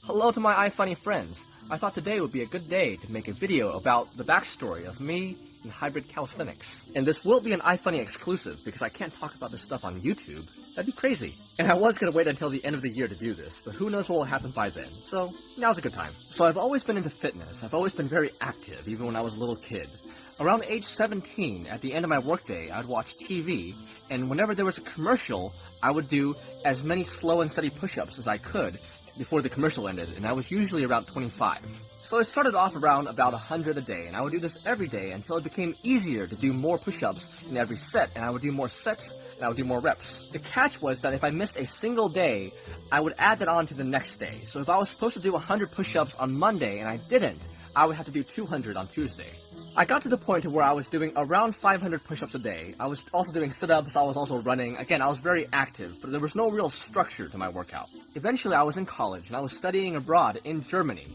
Hello to my iFunny friends. I thought today would be a good day to make a video about the backstory of me and hybrid calisthenics. And this will be an iFunny exclusive because I can't talk about this stuff on YouTube. That'd be crazy. And I was gonna wait until the end of the year to do this, but who knows what will happen by then, so now's a good time. So I've always been into fitness. I've always been very active, even when I was a little kid. Around age 17, at the end of my workday, I'd watch TV, and whenever there was a commercial, I would do as many slow and steady push-ups as I could before the commercial ended, and I was usually around 25. So I started off around about 100 a day, and I would do this every day until it became easier to do more push-ups in every set, and I would do more sets, and I would do more reps. The catch was that if I missed a single day, I would add that on to the next day. So if I was supposed to do 100 push-ups on Monday and I didn't, I would have to do 200 on Tuesday. I got to the point where I was doing around 500 push-ups a day. I was also doing sit-ups, I was also running. Again, I was very active, but there was no real structure to my workout. Eventually, I was in college, and I was studying abroad in Germany,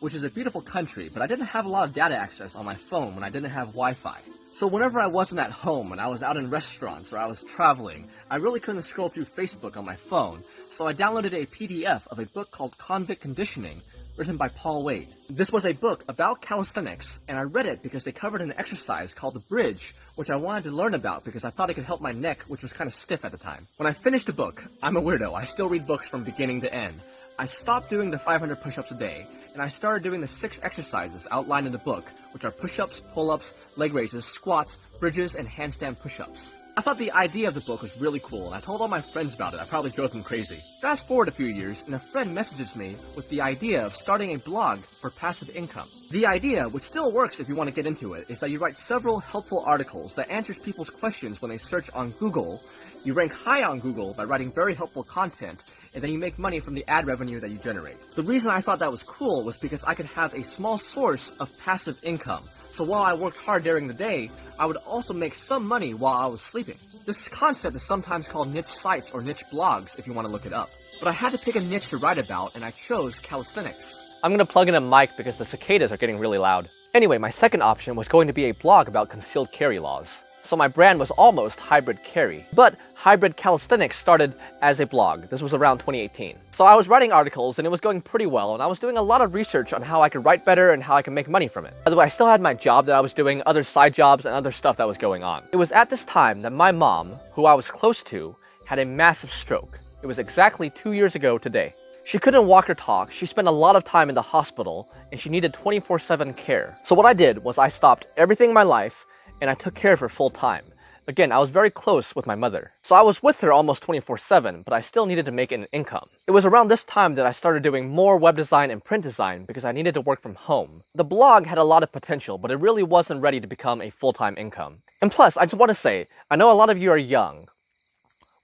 which is a beautiful country, but I didn't have a lot of data access on my phone when I didn't have Wi-Fi. So whenever I wasn't at home and I was out in restaurants or I was traveling, I really couldn't scroll through Facebook on my phone, so I downloaded a PDF of a book called Convict Conditioning, written by Paul Wade. This was a book about calisthenics, and I read it because they covered an exercise called the bridge, which I wanted to learn about because I thought it could help my neck, which was kind of stiff at the time. When I finished the book, I'm a weirdo, I still read books from beginning to end. I stopped doing the 500 push-ups a day, and I started doing the 6 exercises outlined in the book, which are push-ups, pull-ups, leg raises, squats, bridges, and handstand push-ups. I thought the idea of the book was really cool, and I told all my friends about it. I probably drove them crazy. Fast forward a few years, and a friend messages me with the idea of starting a blog for passive income. The idea, which still works if you want to get into it, is that you write several helpful articles that answers people's questions when they search on Google. You rank high on Google by writing very helpful content, and then you make money from the ad revenue that you generate. The reason I thought that was cool was because I could have a small source of passive income. So while I worked hard during the day, I would also make some money while I was sleeping. This concept is sometimes called niche sites or niche blogs if you want to look it up. But I had to pick a niche to write about, and I chose calisthenics. I'm going to plug in a mic because the cicadas are getting really loud. Anyway, my second option was going to be a blog about concealed carry laws. So my brand was almost hybrid carry, but hybrid calisthenics started as a blog. This was around 2018. So I was writing articles and it was going pretty well, and I was doing a lot of research on how I could write better and how I could make money from it. By the way, I still had my job that I was doing, other side jobs and other stuff that was going on. It was at this time that my mom, who I was close to, had a massive stroke. It was exactly 2 years ago today. She couldn't walk or talk, she spent a lot of time in the hospital, and she needed 24/7 care. So what I did was I stopped everything in my life and I took care of her full time. Again, I was very close with my mother. So I was with her almost 24/7, but I still needed to make an income. It was around this time that I started doing more web design and print design because I needed to work from home. The blog had a lot of potential, but it really wasn't ready to become a full-time income. And plus, I just want to say, I know a lot of you are young.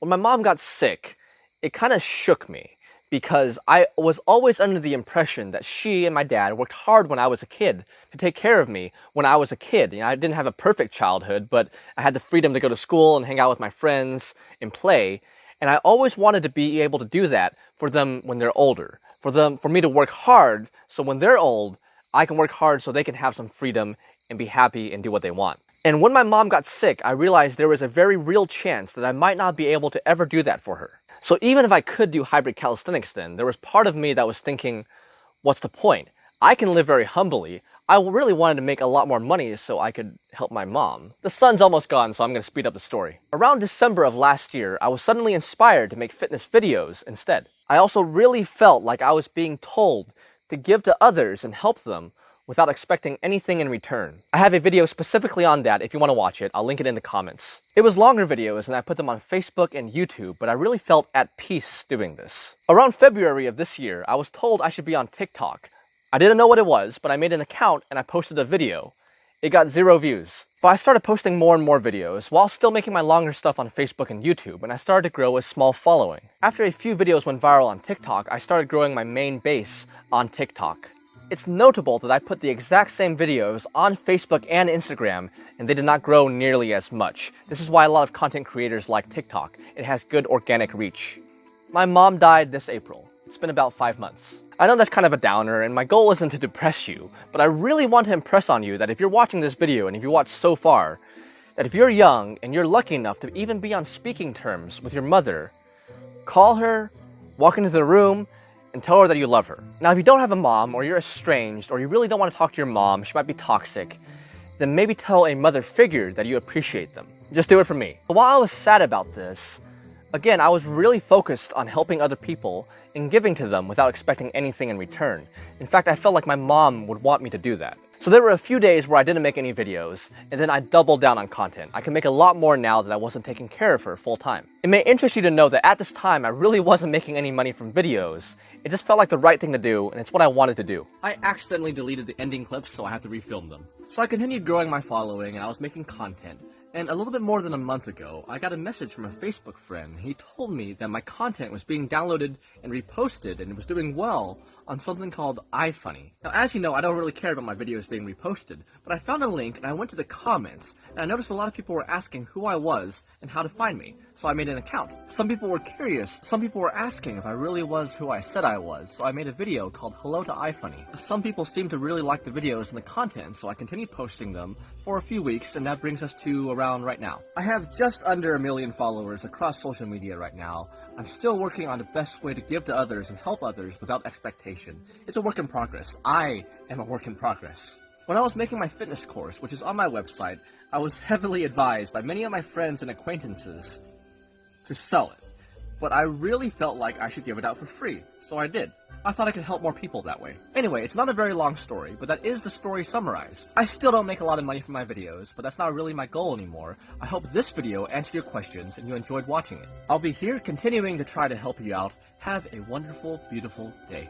When my mom got sick, it kind of shook me, because I was always under the impression that she and my dad worked hard when I was a kid to take care of me when I was a kid. You know, I didn't have a perfect childhood, but I had the freedom to go to school and hang out with my friends and play. And I always wanted to be able to do that for them when they're older. For me to work hard, so when they're old, I can work hard so they can have some freedom and be happy and do what they want. And when my mom got sick, I realized there was a very real chance that I might not be able to ever do that for her. So even if I could do hybrid calisthenics then, there was part of me that was thinking, what's the point? I can live very humbly. I really wanted to make a lot more money so I could help my mom. The sun's almost gone, so I'm going to speed up the story. Around December of last year, I was suddenly inspired to make fitness videos instead. I also really felt like I was being told to give to others and help them without expecting anything in return. I have a video specifically on that if you want to watch it. I'll link it in the comments. It was longer videos and I put them on Facebook and YouTube, but I really felt at peace doing this. Around February of this year, I was told I should be on TikTok. I didn't know what it was, but I made an account and I posted a video. It got 0 views. But I started posting more and more videos while still making my longer stuff on Facebook and YouTube, and I started to grow a small following. After a few videos went viral on TikTok, I started growing my main base on TikTok. It's notable that I put the exact same videos on Facebook and Instagram, and they did not grow nearly as much. This is why a lot of content creators like TikTok. It has good organic reach. My mom died this April. It's been about 5 months. I know that's kind of a downer, and my goal isn't to depress you, but I really want to impress on you that if you're watching this video, and if you watched so far, that if you're young and you're lucky enough to even be on speaking terms with your mother, call her, walk into the room, and tell her that you love her. Now, if you don't have a mom, or you're estranged, or you really don't want to talk to your mom, she might be toxic, then maybe tell a mother figure that you appreciate them. Just do it for me. But while I was sad about this, again, I was really focused on helping other people and giving to them without expecting anything in return. In fact, I felt like my mom would want me to do that. So there were a few days where I didn't make any videos, and then I doubled down on content. I can make a lot more now that I wasn't taking care of her full time. It may interest you to know that at this time, I really wasn't making any money from videos. It just felt like the right thing to do, and it's what I wanted to do. I accidentally deleted the ending clips, so I have to refilm them. So I continued growing my following, and I was making content. And a little bit more than a month ago, I got a message from a Facebook friend. He told me that my content was being downloaded and reposted, and it was doing well on something called iFunny. Now, as you know, I don't really care about my videos being reposted, but I found a link and I went to the comments, and I noticed a lot of people were asking who I was and how to find me, so I made an account. Some people were curious, some people were asking if I really was who I said I was, so I made a video called Hello to iFunny. Some people seemed to really like the videos and the content, so I continued posting them for a few weeks, and that brings us to around right now. I have just under 1 million followers across social media right now. I'm still working on the best way to give to others and help others without expectation. It's a work in progress. I am a work in progress. When I was making my fitness course, which is on my website, I was heavily advised by many of my friends and acquaintances to sell it. But I really felt like I should give it out for free, so I did. I thought I could help more people that way. Anyway, it's not a very long story, but that is the story summarized. I still don't make a lot of money from my videos, but that's not really my goal anymore. I hope this video answered your questions and you enjoyed watching it. I'll be here continuing to try to help you out. Have a wonderful, beautiful day.